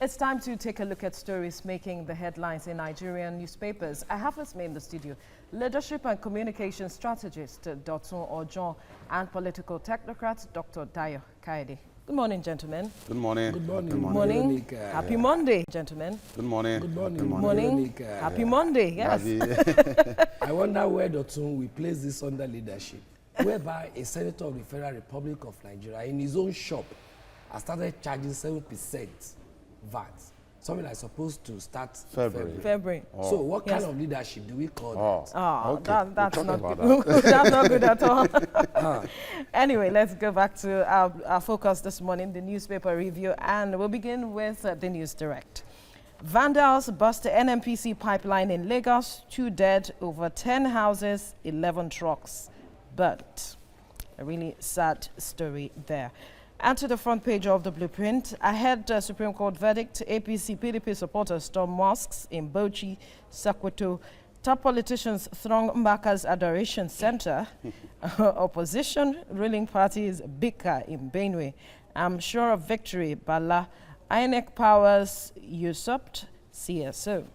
It's time to take a look at stories making the headlines in Nigerian newspapers. I have with me in the studio leadership and communication strategist Dotun Ojon and political technocrat Dr. Dayo, Kayode. Good morning, gentlemen. Good morning. Good morning. Good morning. Happy Monday, gentlemen. Good morning. Good morning. Good morning. Happy Monday, yes. I wonder where Dotun will place this under leadership, whereby a senator of the Federal Republic of Nigeria in his own shop has started charging 7% VAT. Something that's supposed to start February. Oh. So what kind of leadership do we call that? Oh, okay. that's not good. That's not good at all. Anyway, let's go back to our focus this morning, the newspaper review, and we'll begin with the News Direct. Vandals bust the NNPC pipeline in Lagos, 2 dead, over 10 houses, 11 trucks burnt. A really sad story there. And to the front page of the Blueprint, ahead Supreme Court verdict, APC PDP supporters storm mosques in Bauchi, Sokoto. Top politicians throng Mbaka's Adoration Center. Opposition ruling parties bicker in Benue. I'm sure of victory, Bala. INEC powers usurped CSO.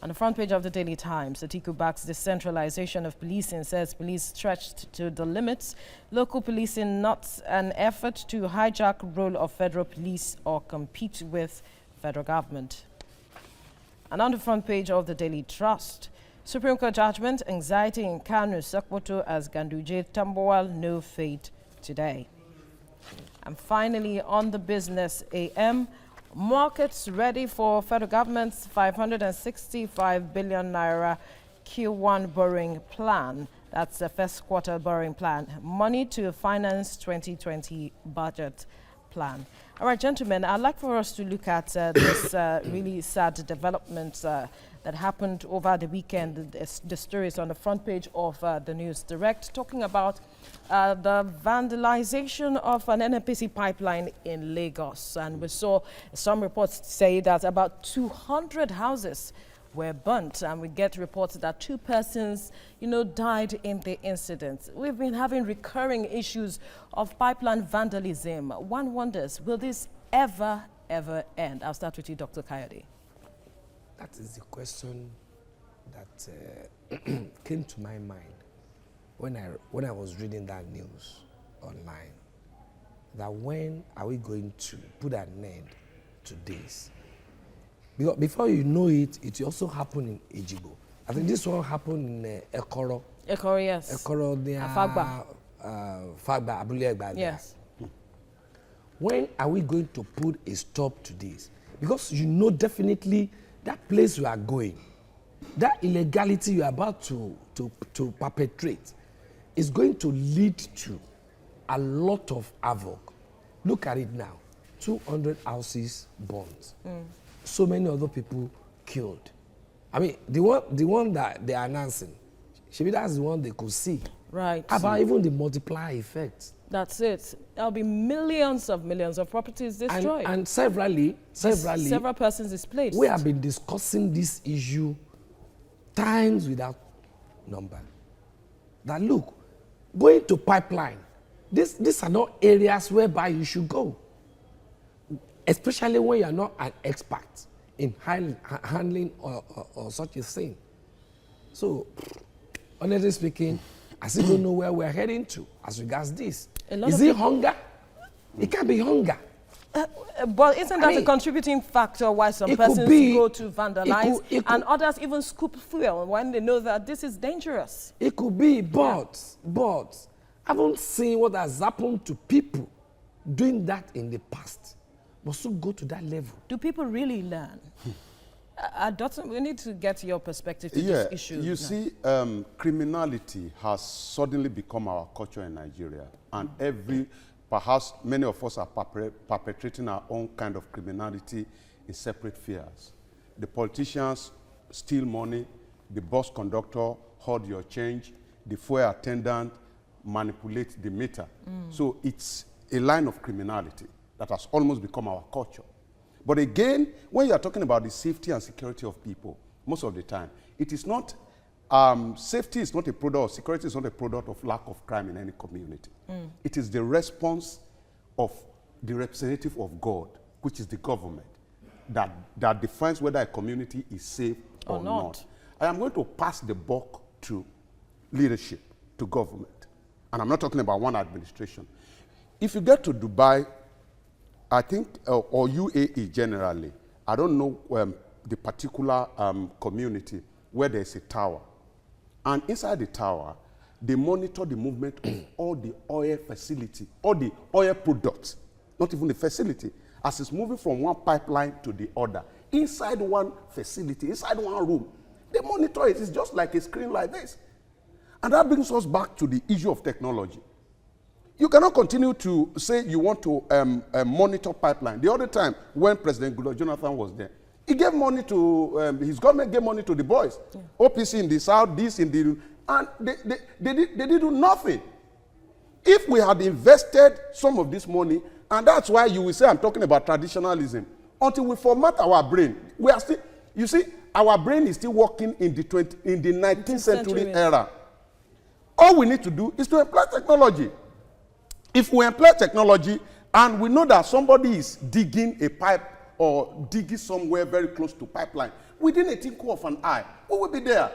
On the front page of the Daily Times, Aiku backs decentralization of policing, says police stretched to the limits. Local policing not an effort to hijack role of federal police or compete with federal government. And on the front page of the Daily Trust, Supreme Court judgment, anxiety in Kanu, Sokoto as Ganduje Tambowal, no fate today. And finally, on the Business AM, markets ready for federal government's 565 billion naira Q1 borrowing plan. That's the first quarter borrowing plan. Money to finance 2020 budget plan. All right, gentlemen, I'd like for us to look at this really sad development that happened over the weekend. The stories on the front page of the News Direct talking about the vandalization of an NNPC pipeline in Lagos. And we saw some reports say that about 200 houses were burnt, and we get reports that 2 persons, died in the incident. We've been having recurring issues of pipeline vandalism. One wonders, will this ever end? I'll start with you, Dr. Kayode. That is the question that came to my mind when I was reading that news online. That when are we going to put an end to this? Because before you know it, it also happened in Ejibo. I think this one happened in Ekoro. Ekoro, yes. Ekoro, near Fagba, Abule Egba. Yes. When are we going to put a stop to this? Because definitely that place you are going, that illegality you are about to perpetrate is going to lead to a lot of havoc. Look at it now. 200 houses burned. So many other people killed. I mean, the one that they are announcing, maybe that's the one they could see. Right. How about even the multiplier effect? That's it. There'll be millions of properties destroyed. And several persons displaced. We have been discussing this issue times without number. That look, going to pipeline, these are not areas whereby you should go. Especially when you are not an expert in handling or such a thing. So, honestly speaking, I still don't know where we're heading to as regards this. Is it hunger? It can't be hunger. But isn't that a contributing factor why some persons go to vandalize and others even scoop fuel when they know that this is dangerous? It could be, but I haven't seen what has happened to people doing that in the past. Must you go to that level? Do people really learn? Dotun, we need to get your perspective to this issue. You see, criminality has suddenly become our culture in Nigeria. And perhaps many of us are perpetrating our own kind of criminality in separate spheres. The politicians steal money, the bus conductor hoard your change, the fuel attendant manipulate the meter. So it's a line of criminality that has almost become our culture. But again, when you are talking about the safety and security of people, most of the time, it is not, safety is not a product, or security is not a product of lack of crime in any community. It is the response of the representative of God which is the government, that defines whether a community is safe or not. I am going to pass the buck to leadership, to government. And I'm not talking about one administration. If you get to Dubai, I think, or UAE generally, I don't know the particular community where there's a tower. And inside the tower, they monitor the movement of all the oil facility, all the oil products, not even the facility, as it's moving from one pipeline to the other. Inside one facility, inside one room, they monitor it. It's just like a screen like this. And that brings us back to the issue of technology. You cannot continue to say you want to monitor pipeline. The other time when President Goodluck Jonathan was there, he gave money to, his government gave money to the boys. Yeah. OPC in the south, this in the, and they did do nothing. If we had invested some of this money, and that's why you will say I'm talking about traditionalism, until we format our brain, we are still, you see, our brain is still working in the 19th century era. All we need to do is to employ technology. If we employ technology and we know that somebody is digging a pipe or digging somewhere very close to pipeline, within a twinkle of an eye, we will be there.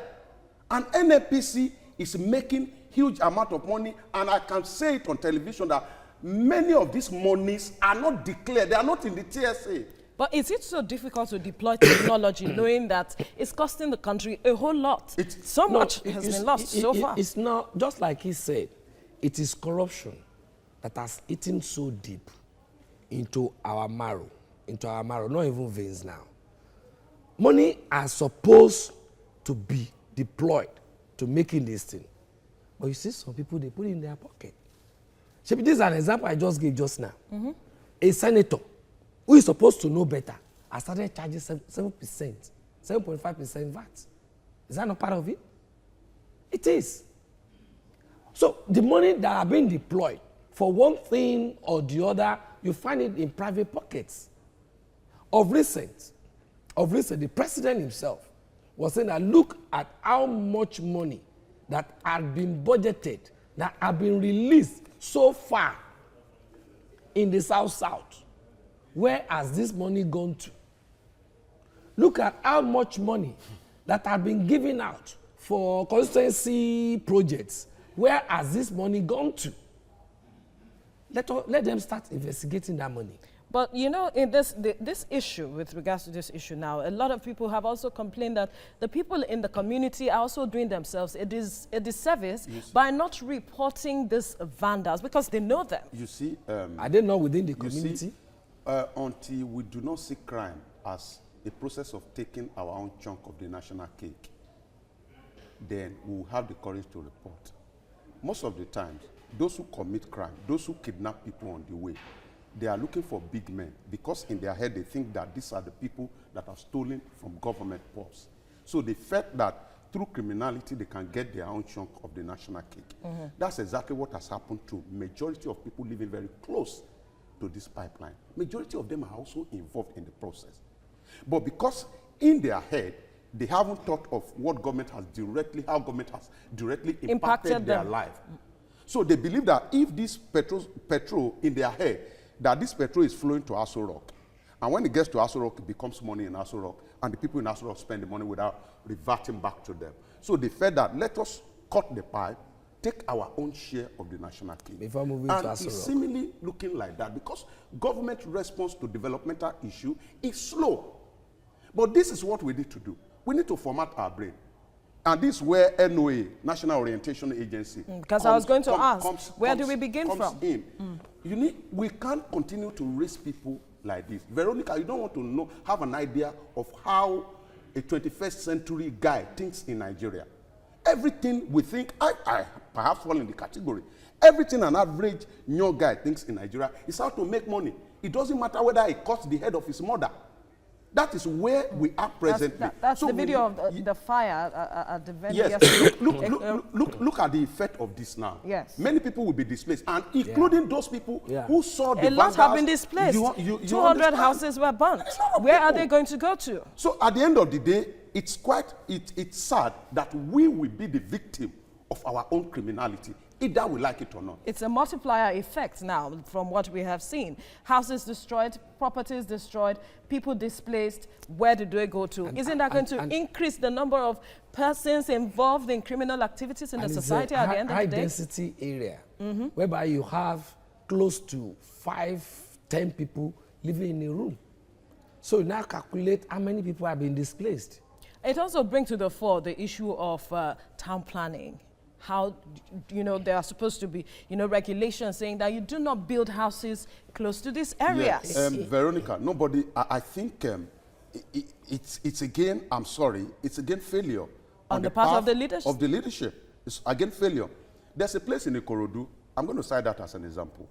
And NNPC is making huge amount of money, and I can say it on television that many of these monies are not declared. They are not in the TSA. But is it so difficult to deploy technology knowing that it's costing the country a whole lot? So much has been lost so far. It's not, just like he said, it is corruption that has eaten so deep into our marrow, not even veins now. Money are supposed to be deployed to making this thing. But you see some people, they put it in their pocket. This is an example I just gave just now. Mm-hmm. A senator who is supposed to know better has started charging 7%, 7.5% VAT. Is that not part of it? It is. So the money that are being deployed for one thing or the other, you find it in private pockets. Of recent, the president himself was saying that look at how much money that had been budgeted, that had been released so far in the South. Where has this money gone to? Look at how much money that had been given out for constituency projects. Where has this money gone to? Let them start investigating that money. But you know, in this issue, with regards to this issue now, a lot of people have also complained that the people in the community are also doing themselves a disservice by not reporting these vandals because they know them. You see, are they not within the community? Until we do not see crime as a process of taking our own chunk of the national cake, then we will have the courage to report. Most of the times, those who commit crime, those who kidnap people on the way, they are looking for big men because in their head they think that these are the people that are stolen from government purse. So they felt that through criminality they can get their own chunk of the national cake. Mm-hmm. That's exactly what has happened to majority of people living very close to this pipeline. Majority of them are also involved in the process. But because in their head, they haven't thought of what government has directly, how government has directly impacted their life. So they believe that if this petrol in their head, that this petrol is flowing to Aso Rock, and when it gets to Aso Rock, it becomes money in Aso Rock, and the people in Aso Rock spend the money without reverting back to them. So they felt that let us cut the pipe, take our own share of the national cake. Before moving and to Aso Rock. it's seemingly looking like that because government response to developmental issue is slow. But this is what we need to do. We need to format our brain. And this is where NOA, National Orientation Agency, because I was going to ask, where do we begin from? We can't continue to raise people like this. Veronica, you don't want to have an idea of how a 21st century guy thinks in Nigeria. Everything we think, I perhaps fall in the category. Everything an average young guy thinks in Nigeria is how to make money. It doesn't matter whether he cuts the head of his mother. That is where we are presently. That's so the video of the fire at the venue. Yes, look at the effect of this now. Yes. Many people will be displaced, and including those people who saw the vandals. A lot have been displaced. 200 houses were burnt. Where are they going to go to? So at the end of the day, it's sad that we will be the victim of our own criminality either we like it or not. It's a multiplier effect now from what we have seen. Houses destroyed, properties destroyed, people displaced. Where do they go to? Isn't that going to increase the number of persons involved in criminal activities in the society at the end of the day? High density area, whereby you have close to 5-10 people living in a room. So now calculate how many people have been displaced. It also brings to the fore the issue of town planning. How, there are supposed to be, regulations saying that you do not build houses close to these areas. Yeah. Veronica, nobody, I think it's again, I'm sorry, it's again failure. On the part of the leadership? Of the leadership. It's again failure. There's a place in Ikorodu, I'm going to cite that as an example.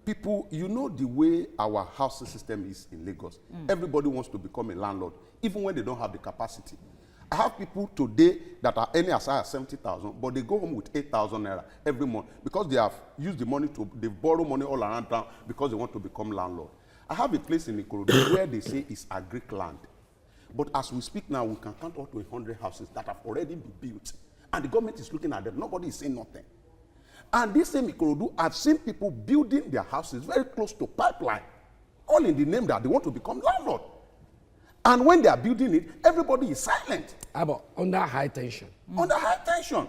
People, the way our housing system is in Lagos. Everybody wants to become a landlord, even when they don't have the capacity. I have people today that are earning as high as 70,000, but they go home with 8,000 naira every month because they have used the money they borrow money all around town because they want to become landlord. I have a place in Ikorodu where they say it's agric land. But as we speak now, we can count up to 100 houses that have already been built. And the government is looking at them. Nobody is saying nothing. And this same Ikorodu, I've seen people building their houses very close to pipeline, all in the name that they want to become landlord. And when they are building it, everybody is silent. About under high tension. Under high tension.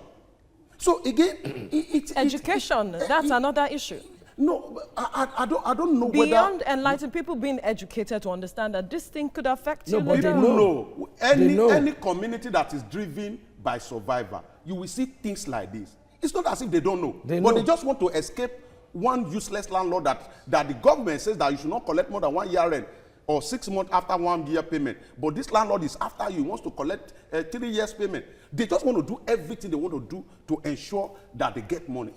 So again, education, that's another issue. No, I don't know beyond enlightened people being educated to understand that this thing could affect you later. No. Any community that is driven by survivor, you will see things like this. It's not as if they don't know, but they just want to escape one useless landlord that the government says that you should not collect more than 1 year rent or 6 months after 1 year payment. But this landlord is after you, wants to collect 3 years payment. They just want to do everything they want to do to ensure that they get money.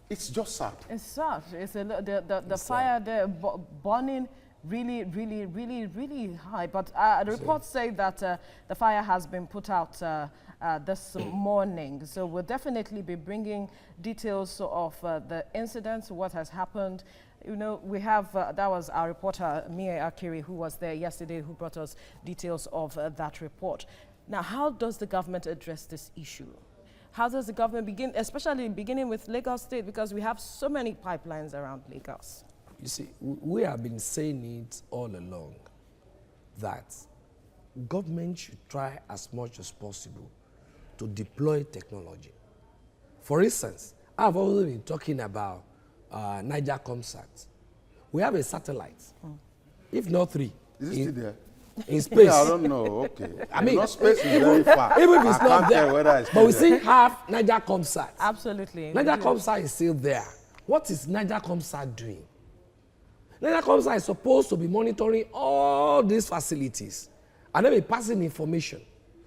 It's just sad. It's sad. It's the fire there burning really, really, really, really high. But the reports say that the fire has been put out this morning. So we'll definitely be bringing details of the incidents, what has happened. We have, that was our reporter, Mia Akiri, who was there yesterday, who brought us details of that report. Now, how does the government address this issue? How does the government begin, especially beginning with Lagos State, because we have so many pipelines around Lagos? You see, we have been saying it all along that government should try as much as possible to deploy technology. For instance, I've always been talking about Niger Comsat. We have a satellite, if not 3. Is it still there? In space. Yeah, I don't know. Okay. I mean, space is very far. Even if it's not there, but we still there. have Niger Comsat. Absolutely. Niger Comsat is still there. What is Niger Comsat doing? Niger Comsat is supposed to be monitoring all these facilities and then be passing information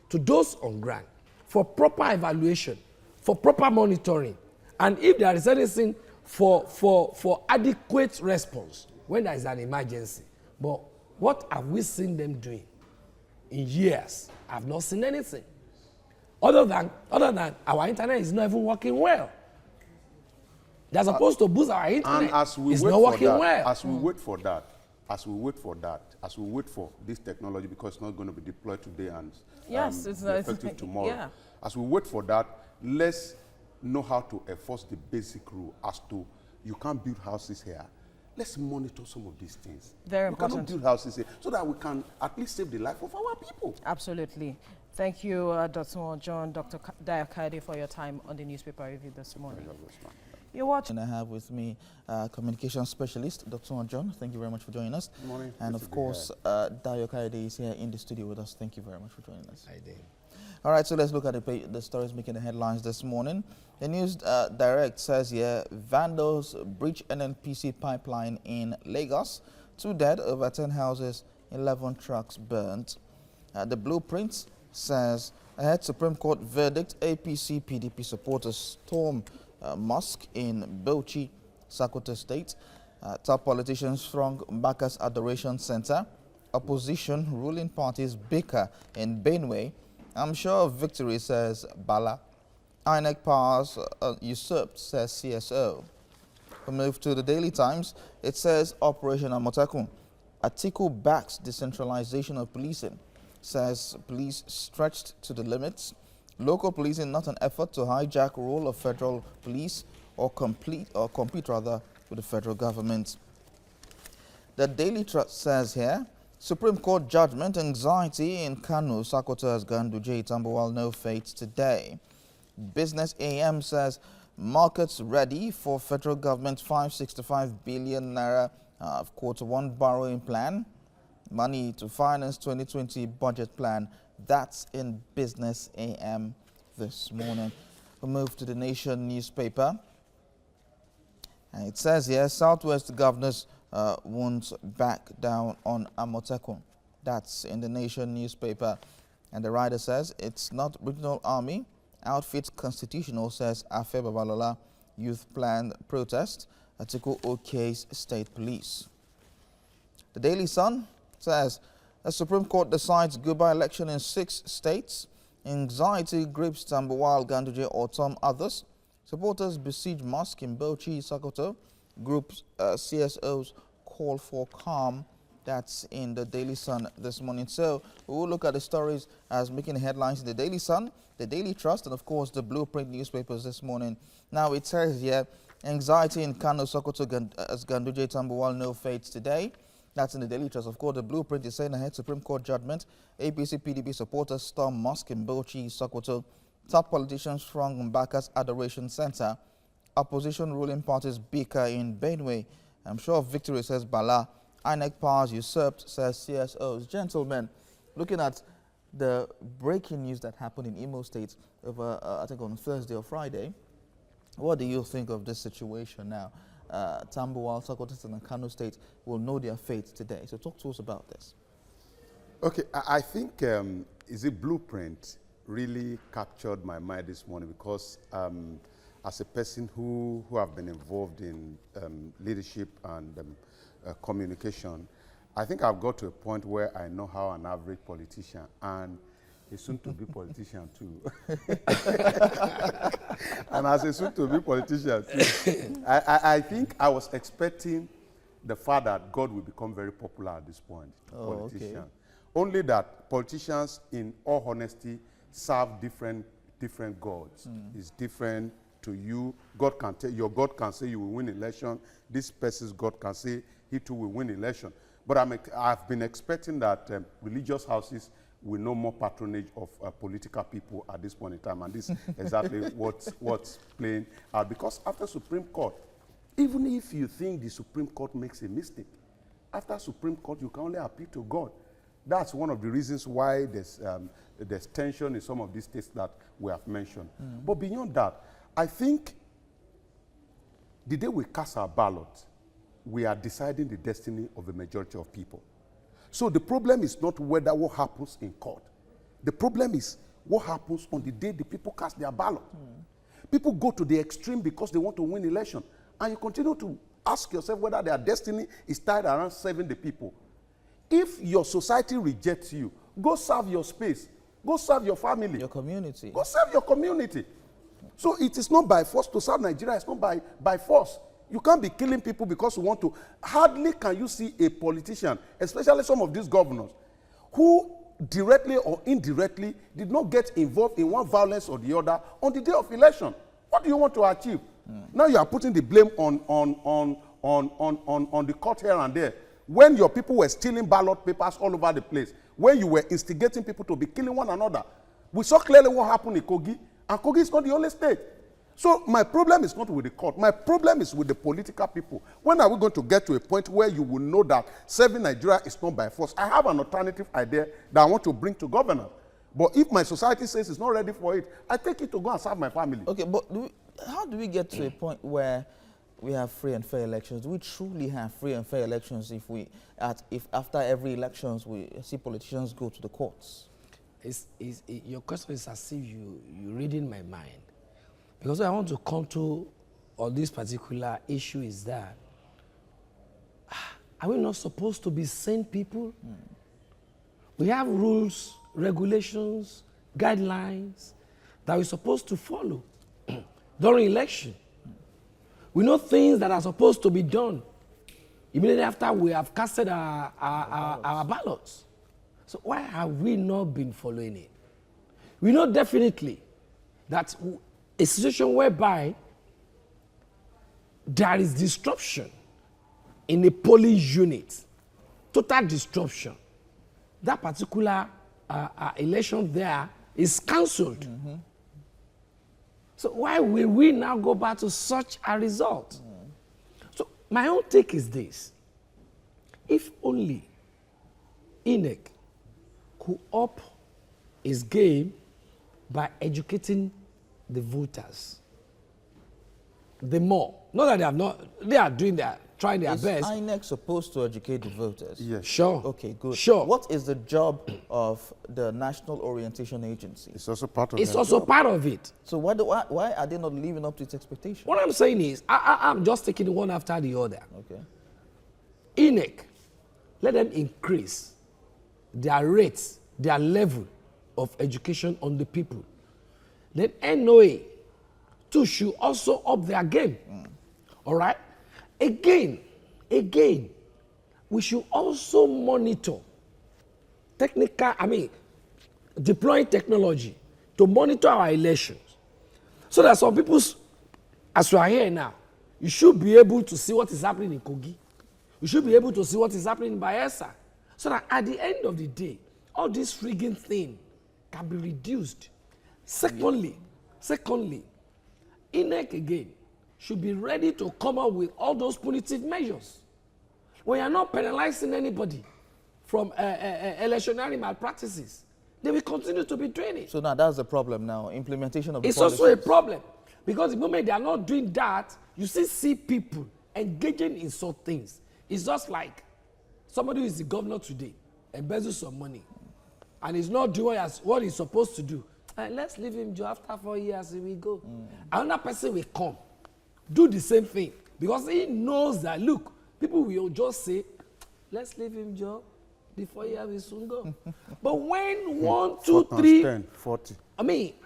to those on ground for proper evaluation, for proper monitoring, and if there is anything for adequate response when there is an emergency. But what have we seen them doing? In years, I've not seen anything. Other than our internet is not even working well. They're supposed to boost our internet. And as we it's wait not working for that, well. as we wait for this technology, because it's not going to be deployed today and it's effective tomorrow. Yeah. As we wait for that, let's know how to enforce the basic rule as to you can't build houses here. Let's monitor some of these things. Very important. We cannot build houses here so that we can at least save the life of our people. Absolutely. Thank you, Dotun Ojon, Dr. Dayo, Kayode, for your time on the newspaper review this morning. You're watching. And I have with me communication specialist, Dr. Ojon. Thank you very much for joining us. Good morning. And of course, Dayo Kayode is here in the studio with us. Thank you very much for joining us. I did. All right, so let's look at the stories making the headlines this morning. The News Direct says here, Vandals breach NNPC pipeline in Lagos. 2 dead, over 10 houses, 11 trucks burnt. The Blueprint says, ahead Supreme Court verdict, APC PDP supporters storm mosque in Bauchi, Sokoto State. Top politicians throng Baka's Adoration Center. Opposition ruling parties bicker in Benue. I'm sure of victory, says Bala. INEC powers usurped, says CSO. We move to the Daily Times. It says Operation Amotekun. Atiku backs decentralization of policing. Says police stretched to the limits. local policing not an effort to hijack role of federal police or compete rather with the federal government. The Daily Trust says here, Supreme Court judgment anxiety in Kano, Sokoto's Ganduje Tambuwal no fate today. Business AM says markets ready for federal government 565 billion naira Q1 borrowing plan. Money to finance 2020 budget plan. That's in Business AM this morning. We move to the Nation newspaper. And it says here, Southwest governors won't back down on Amotekun. That's in the Nation newspaper. And the writer says, it's not regional army. Outfit constitutional, says Afe Babalola. Youth planned protest. Atiku OK's state police. The Daily Sun says, the Supreme Court decides goodbye election in 6 states. Anxiety grips Tambuwal, Ganduje, or some others. Supporters besiege mosque in Bauchi, Sokoto. Groups CSOs call for calm. That's in the Daily Sun this morning. So we will look at the stories as making headlines in the Daily Sun, the Daily Trust, and of course the Blueprint newspapers this morning. Now it says here, anxiety in Kano, Sokoto, as Ganduje Tambuwal no fate today. That's in the Daily Trust. Of course, the Blueprint is saying ahead Supreme Court judgment. APC PDP supporters storm mosque in Bauchi, Sokoto. Top politicians from Mbaka's Adoration Center. Opposition ruling parties bicker in Benue. I'm sure victory, says Bala. INEC powers usurped, says CSOs. Gentlemen, looking at the breaking news that happened in Imo State over, I think on Thursday or Friday, what do you think of this situation now? Tambuwal, Sokoto, and Kano State will know their fate today. So talk to us about this. Okay, I think is it Blueprint really captured my mind this morning because as a person who have been involved in leadership and communication, I think I've got to a point where I know how an average politician and a soon-to-be politician too. And as a soon-to-be politician too, I think I was expecting the fact that God will become very popular at this point. Politician. Okay. Only that politicians, in all honesty, serve different gods. It's different to you. God can tell your God can say you will win election. This person's God can say he too will win election. But I've been expecting that religious houses will know more patronage of political people at this point in time, and this is exactly what's playing out. Because after Supreme Court, even if you think the Supreme Court makes a mistake, after Supreme Court you can only appeal to God. That's one of the reasons why there's tension in some of these states that we have mentioned. But beyond that, I think the day we cast our ballot, we are deciding the destiny of the majority of people. So the problem is not whether what happens in court. The problem is what happens on the day the people cast their ballot. People go to the extreme because they want to win election. And you continue to ask yourself whether their destiny is tied around serving the people. If your society rejects you, go serve your space. Go serve your family. Your community. Go serve your community. So it is not by force to serve Nigeria. It's not by force. You can't be killing people because you want to. Hardly can you see a politician, especially some of these governors, who directly or indirectly did not get involved in one violence or the other on the day of election. What do you want to achieve? Now you are putting the blame on the court here and there. When your people were stealing ballot papers all over the place, when you were instigating people to be killing one another, we saw clearly what happened in Kogi, and Kogi is not the only state. So my problem is not with the court. My problem is with the political people. When are we going to get to a point where you will know that serving Nigeria is not by force? I have an alternative idea that I want to bring to governance. But if my society says it's not ready for it, I take it to go and serve my family. Okay, but how do we get to a point where we have free and fair elections? Do we truly have free and fair elections if after every elections we see politicians go to the courts? Your question is as if you're reading my mind. Because what I want to come to on this particular issue is that, are we not supposed to be sane people? We have rules, regulations, guidelines that we're supposed to follow during election. We know things that are supposed to be done immediately after we have casted our ballots. So why have we not been following it? We know definitely that a situation whereby there is disruption in a polling unit, total disruption, that particular election there is cancelled. So why will we now go back to such a result? So my own take is this. If only INEC could up his game by educating the voters, the more. Not that they have not, they are doing their, trying their best. Is INEC supposed to educate the voters? Yes. Sure. Okay, good. Sure. What is the job of the National Orientation Agency? It's also part of It's their also job. part of it. So why are they not living up to its expectations? What I'm saying is, I'm just taking one after the other. Okay. INEC, let them increase their rates, their level of education on the people. Then NOA, too, should also up their game. All right? Again, we should also monitor deploying technology to monitor our elections. So that some people, as we are here now, you should be able to see what is happening in Kogi. You should be able to see what is happening in Bayelsa. So that at the end of the day, all this rigging thing can be reduced. Secondly, INEC again should be ready to come up with all those punitive measures. We are not penalizing anybody from electionary malpractices. They will continue to be doing it. So now that's the problem now, implementation of the It's policies. also a problem because the moment they are not doing that, you still see people engaging in such things. It's just like somebody who is the governor today embezzles some money and is not doing what he's supposed to do. Let's leave him, Joe. After 4 years, he will go. Another person will come, do the same thing because he knows that, look, people will just say, let's leave him, Joe. The 4 years will soon go. But when 1, 2, 3, 10, 40.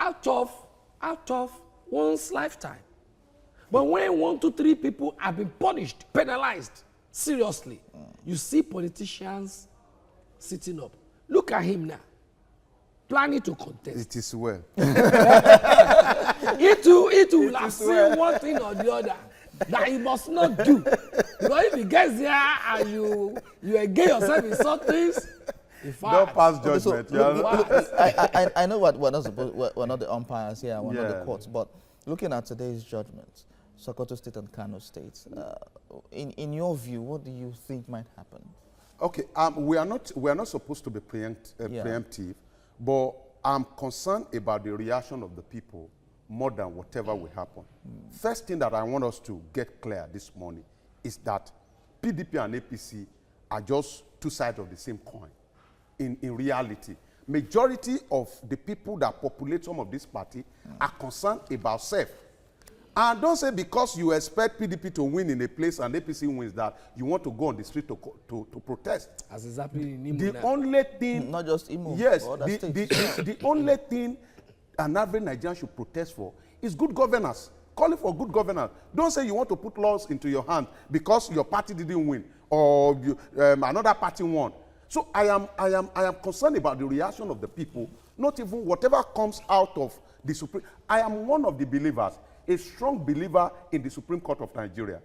out of one's lifetime. But when 1, 2, 3 people have been punished, penalized, seriously, you see politicians sitting up. Look at him now, planning to contest. It is well. He too will have seen one thing or the other that he must not do. Because if he gets there and you engage yourself in some things, Don't pass judgment. I know we're not the umpires here, we're not the courts, but looking at today's judgment, Sokoto State and Kano State, in your view, what do you think might happen? Okay, we are not supposed to be preemptive, but I'm concerned about the reaction of the people more than whatever will happen. First thing that I want us to get clear this morning is that PDP and APC are just two sides of the same coin. In reality, majority of the people that populate some of this party are concerned about self. And don't say because you expect PDP to win in a place and APC wins that you want to go on the street to protest. as is happening in Imo The now. only thing, Not just Imo, yes, but other states. the only thing an average Nigerian should protest for is good governance. Calling for good governance. Don't say you want to put laws into your hand because your party didn't win or another party won. So I am concerned about the reaction of the people, not even whatever comes out of the Supreme. I am one of the believers, a strong believer in the Supreme Court of Nigeria.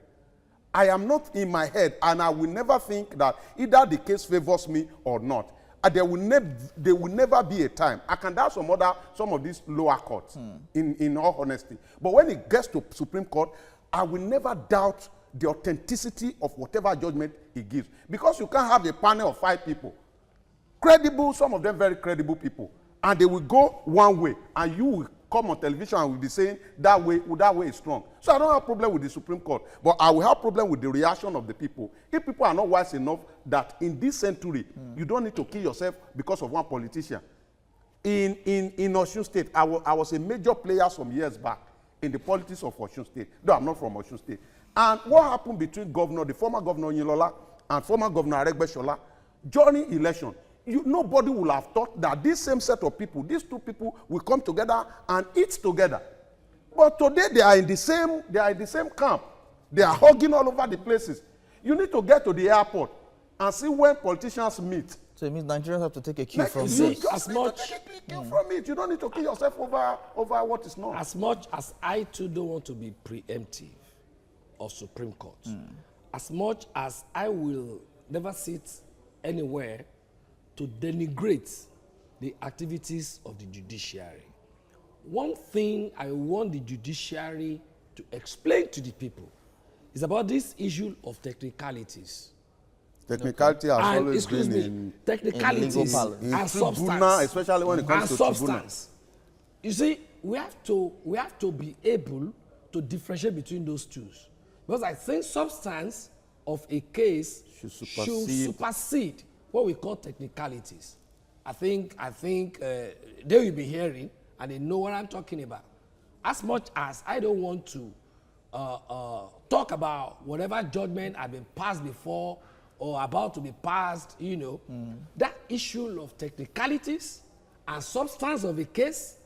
I am not in my head, and I will never think that either the case favors me or not. There will never be a time. I can doubt some of these lower courts, in all honesty. But when it gets to Supreme Court, I will never doubt the authenticity of whatever judgment he gives. Because you can't have a panel of 5 people. Credible, some of them very credible people. And they will go one way, and you will come on television and will be saying that way is strong. So I don't have problem with the Supreme Court, but I will have problem with the reaction of the people. If people are not wise enough that in this century, you don't need to kill yourself because of one politician. In Osun State, I was a major player some years back in the politics of Osun State, though I'm not from Osun State. And what happened between the former governor Oyinlola and former governor Aregbesola during election, nobody will have thought that this same set of people, these two people, will come together and eat together. But today they are in the same camp. They are hugging all over the places. You need to get to the airport and see when politicians meet So it means Nigerians have to take a cue Like, from you this. just As need much- to take a cue from it. You don't need to kill yourself over what is not. As much as I too don't want to be preemptive of Supreme Court, as much as I will never sit anywhere to denigrate the activities of the judiciary, one thing I want the judiciary to explain to the people is about this issue of technicalities. Technicality has And always excuse been me, in technicalities legal parlance. in and tribunal, substance, especially when it comes and to tribunal. substance. You see, we have to be able to differentiate between those two, because I think substance of a case Should should supersede. supersede what we call technicalities. I think they will be hearing and they know what I'm talking about. As much as I don't want to talk about whatever judgment have been passed before or about to be passed, you know, that issue of technicalities and substance of a case,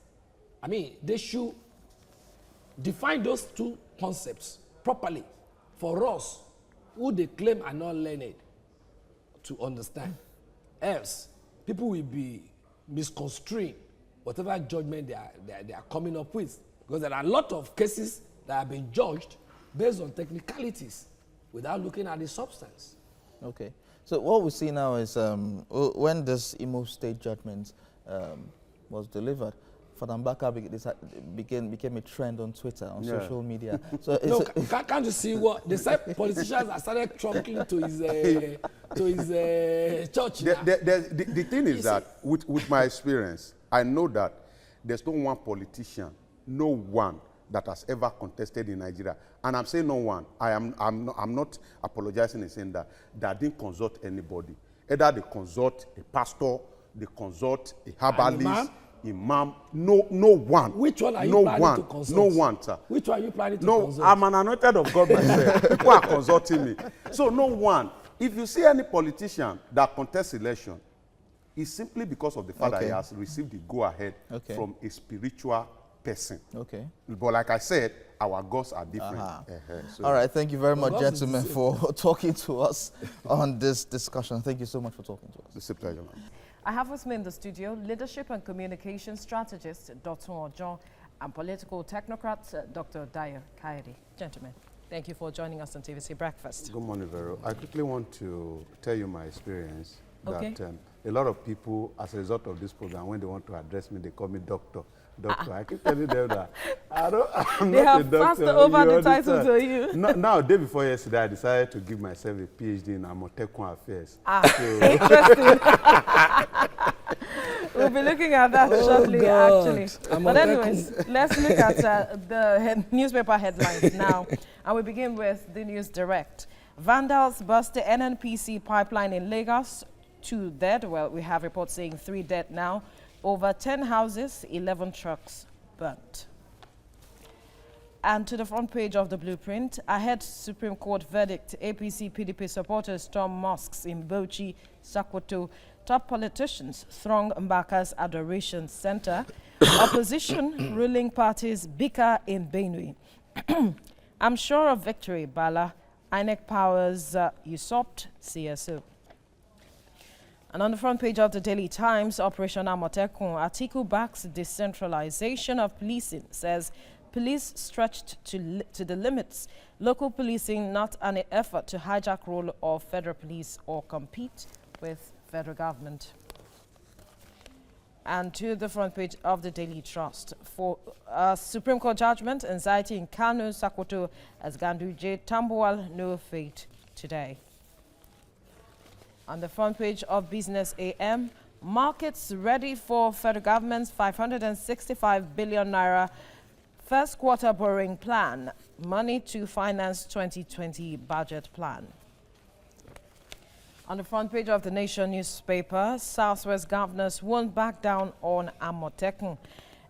I mean, they should define those two concepts properly for us who they claim are not learned to understand. Else, people will be misconstruing whatever judgment they are coming up with, because there are a lot of cases that have been judged based on technicalities without looking at the substance. Okay. So what we see now is when this Imo State judgment was delivered, Fadambaka became a trend on Twitter, on social media. So No, it's can't you see what they said? Politicians have started trunking to his church now. The thing is that with my experience, I know that there's no one politician, no one that has ever contested in Nigeria, and I'm saying no one. I'm not apologizing in saying that didn't consult anybody. Either they consult a pastor, they consult a herbalist, imam. No one. Which one are you no planning one, to consult? No one, sir. Which one are you planning to No, consult? I'm an anointed of God myself. People are consulting me. So no one. If you see any politician that contests election, it's simply because of the fact that he has received the go-ahead from a spiritual person. okay. But like I said, our gods are different. So All right. Thank you very much, God is gentlemen, for talking to us on this discussion. Thank you so much for talking to us. it's a pleasure, man. I have with me in the studio leadership and communication strategist Dotun Ojon and political technocrat Dr. Dayo Kayode. Gentlemen, thank you for joining us on TVC Breakfast. Good morning, Vero. I quickly want to tell you my experience Okay. that a lot of people, as a result of this program, when they want to address me, they call me doctor. I keep telling them that I'm They not have a doctor. passed over you the title understand? to you. Now, day before yesterday, I decided to give myself a PhD in Amotekun affairs. Interesting. We'll be looking at that shortly, God. actually. But anyways, let's look at the newspaper headlines now. And we begin with the news direct. Vandals burst the NNPC pipeline in Lagos. 2 dead. Well, we have reports saying 3 dead now. Over 10 houses, 11 trucks burnt. And to the front page of the blueprint, ahead Supreme Court verdict, APC PDP supporters storm mosques in Bauchi, Sokoto. Top politicians throng Mbaka's Adoration Center. Opposition ruling parties bicker in Benue. I'm sure of victory, Bala. INEC powers usurped CSO. And on the front page of the Daily Times, Operation Amotekun, Atiku backs decentralization of policing, says police stretched to the limits. Local policing not an effort to hijack role of federal police or compete with federal government. And to the front page of the Daily Trust, for Supreme Court judgment, anxiety in Kano, Sokoto, as Ganduje, Tambuwal, no fate today. On the front page of Business AM, markets ready for federal government's 565 billion naira first quarter borrowing plan, money to finance 2020 budget plan. On the front page of the Nation newspaper, Southwest governors won't back down on Amotekun.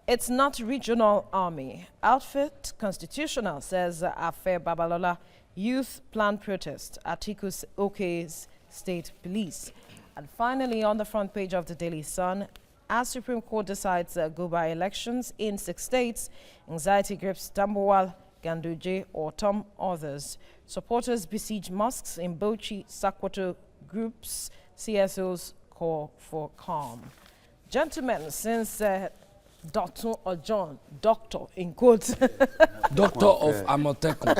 It's not regional army. Outfit constitutional, says Afe Babalola. Youth plan protest. Atiku's OK's state police. And finally, on the front page of the Daily Sun, as Supreme Court decides go by elections in 6 states, anxiety grips Tambuwal, Ganduje, or Tom others. Supporters besiege mosques in Bauchi, Sokoto, groups, CSOs call for calm. Gentlemen, since Dotun Ojon, doctor in quotes, Doctor of Amotekun.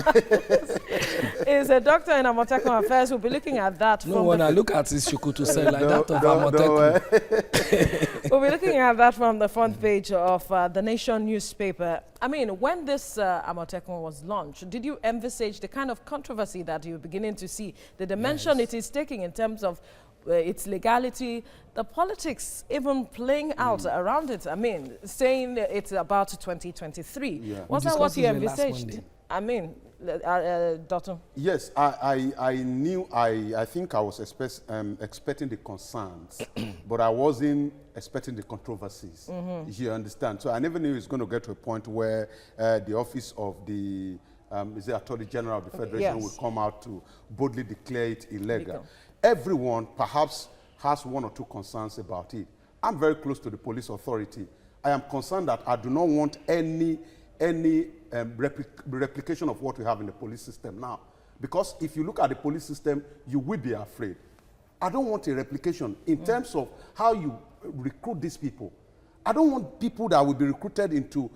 is a doctor in Amotekun affairs. We'll be looking at that. No, when I look at his Shukutu say like that of Amotekun. We'll be looking at that from the front page of the Nation newspaper. I mean, when this Amotekun was launched, did you envisage the kind of controversy that you're beginning to see, the dimension it is taking in terms of its legality, the politics even playing out around it? I mean, saying it's about 2023. Yeah. Was that what you envisaged? I mean, Dotun? Yes, I knew, I think I was expecting the concerns, but I wasn't expecting the controversies. You understand? So I never knew it was going to get to a point where the office of the is the Attorney General of the Federation will come out to boldly declare it illegal. Everyone perhaps has one or two concerns about it. I'm very close to the police authority. I am concerned that I do not want any replication of what we have in the police system now. Because if you look at the police system, you will be afraid. I don't want a replication in terms of how you recruit these people. I don't want people that will be recruited into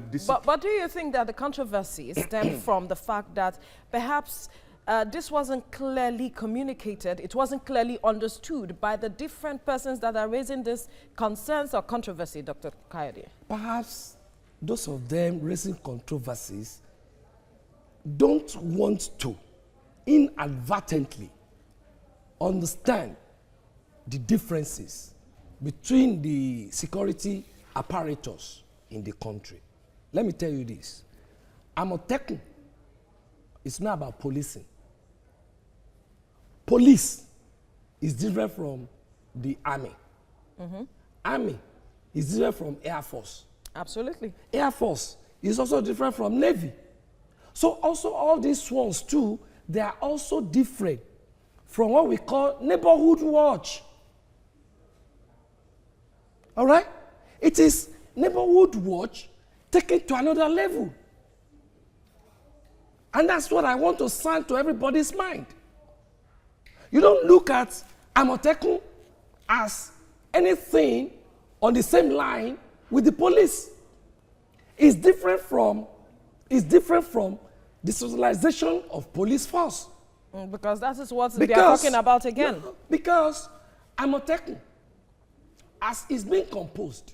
this. But do you think that the controversy stemmed from the fact that perhaps this wasn't clearly communicated, it wasn't clearly understood by the different persons that are raising these concerns or controversy, Dr. Kayode? Perhaps those of them raising controversies don't want to inadvertently understand the differences between the security apparatus in the country. Let me tell you this. Amotekun is not about policing. Police is different from the army. Army is different from Air Force. Absolutely. Air Force is also different from Navy. So also all these ones too, they are also different from what we call neighborhood watch. All right? It is neighborhood watch taken to another level. And that's what I want to sound to everybody's mind. You don't look at Amotekun as anything on the same line with the police. It's different from the socialization of police force. Because that is what they are talking about again. No, because Amotekun, as it's being composed,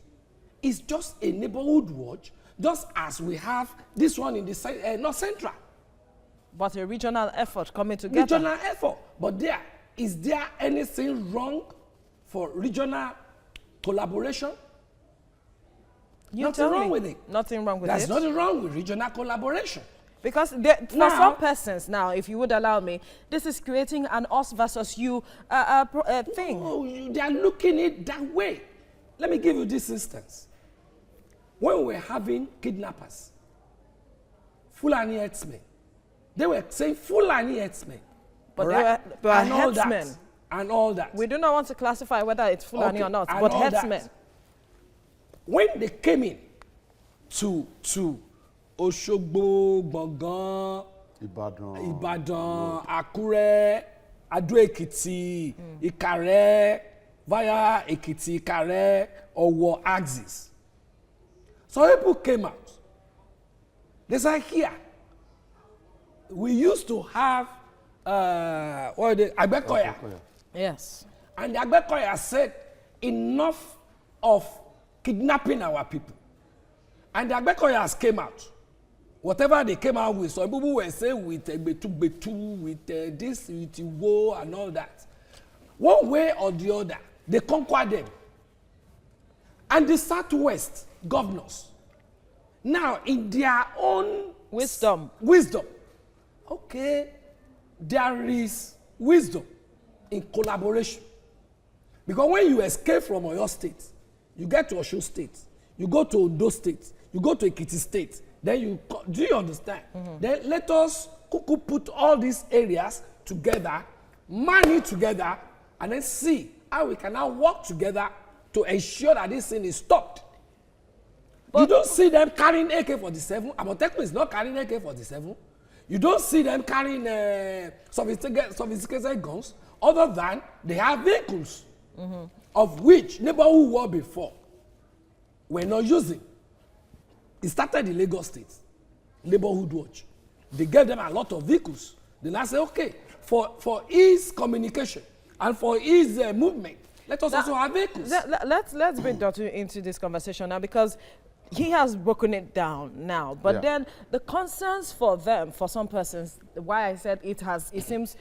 is just a neighborhood watch, just as we have this one in the North Central. But a regional effort coming together. Regional effort. But is there anything wrong for regional collaboration? Nothing wrong with it. Nothing wrong with it. There's nothing wrong with regional collaboration. Because for some persons now, if you would allow me, this is creating an us versus you thing. No, they are looking at it that way. Let me give you this instance. When we were having kidnappers, Fulani herdsmen, they were saying Fulani herdsmen. But right? they were herdsmen. And all that. We do not want to classify whether it's Fulani or not, but herdsmen. When they came in to Oshogbo, Gbọ̀ngán, Ìbàdàn, Àkúrẹ́, Adó-Èkìtì, Ìkàrẹ́, via Èkìtì, Ìkàrẹ́, Ọ̀wọ̀ axis. So people came out. They said, here, we used to have Agbekoya. Yes. And the Agbekoya said, enough of kidnapping our people. And the Agbekoyas came out. Whatever they came out with, some people were saying with Betu, with this, with Iwo and all that. One way or the other, they conquered them. And the Southwest governors, now in their own wisdom, okay, there is wisdom in collaboration. Because when you escape from Oyo State, you get to Osun State, you go to Ondo State, you go to Ekiti State, then you, do you understand? Then let us put all these areas together, money together, and then see how we can now work together to ensure that this thing is stopped. But you don't see them carrying AK-47. Amotekun is not carrying AK-47. You don't see them carrying sophisticated guns, other than they have vehicles. of which neighborhood watch before were not using. It started in Lagos State, neighborhood watch. They gave them a lot of vehicles. Then I said, okay, for ease communication and for ease movement, let us also have vehicles. Let's bring Dotun into this conversation now, because he has broken it down now. But then the concerns for them, for some persons, why I said it seems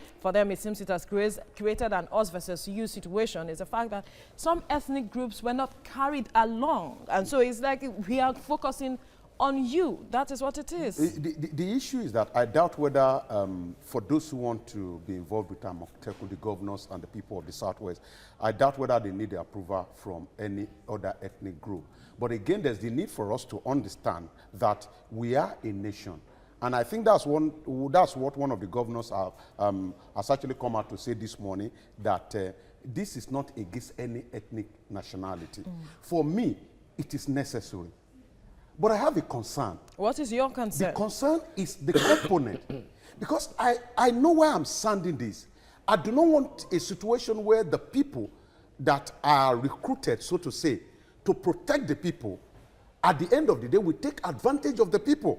it has created an us versus you situation, is the fact that some ethnic groups were not carried along. And so it's like we are focusing on you. That is what it is. The issue is that I doubt whether, for those who want to be involved with Amotekun, the governors and the people of the Southwest, I doubt whether they need the approval from any other ethnic group. But again, there's the need for us to understand that we are a nation. And I think that's what one of the governors has actually come out to say this morning, that this is not against any ethnic nationality. For me, it is necessary. But I have a concern. What is your concern? The concern is the component. Because I know why I'm sending this. I do not want a situation where the people that are recruited, so to say, to protect the people, at the end of the day, we take advantage of the people.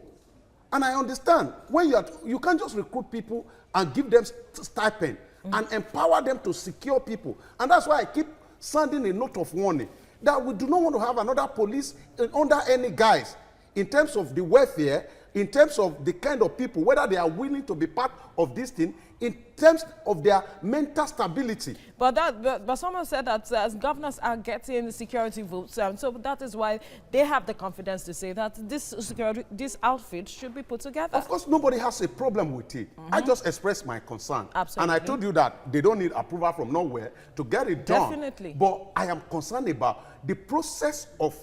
And I understand, when you can't just recruit people and give them stipend and empower them to secure people. And that's why I keep sending a note of warning that we do not want to have another police under any guise in terms of the welfare, in terms of the kind of people, whether they are willing to be part of this thing, in terms of their mental stability. But someone said that as governors are getting security votes, so that is why they have the confidence to say that this outfit should be put together. Of course, nobody has a problem with it. I just expressed my concern. Absolutely. And I told you that they don't need approval from nowhere to get it done. Definitely. But I am concerned about the process of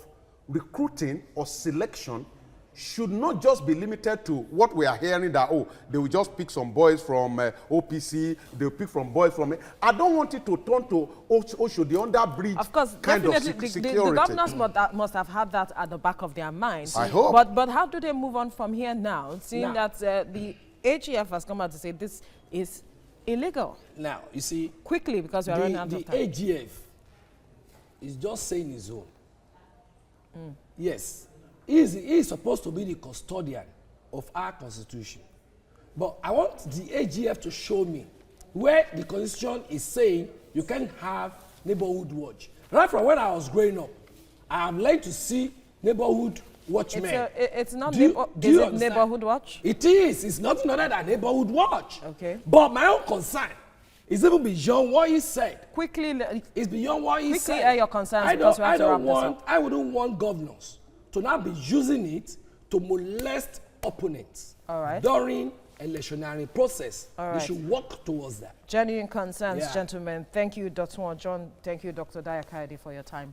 recruiting or selection should not just be limited to what we are hearing, that, oh, they will just pick some boys from OPC, they will pick from boys from... I don't want it to turn to, should the under-bridge of course, kind of definitely, security. the governors must have had that at the back of their minds. I hope. But how do they move on from here now, seeing that the AGF has come out to say this is illegal? Now, you see... Quickly, because we are running out of time. The AGF is just saying his own. Yes. He is supposed to be the custodian of our constitution. But I want the AGF to show me where the constitution is saying you can have neighborhood watch. Right from when I was growing up, I have learned to see neighborhood watchmen. It's not neighborhood watch? It is. It's nothing other than neighborhood watch. Okay. But my own concern is even beyond what he said. Quickly. It's beyond what he said. Quickly air your concerns, because we have to wrap this up. I wouldn't want governors to now be using it to molest opponents during electionary process. We should work towards that. Genuine concerns, gentlemen. Thank you, Dr. Ojon. Thank you, Dr. Dayo Kayode, for your time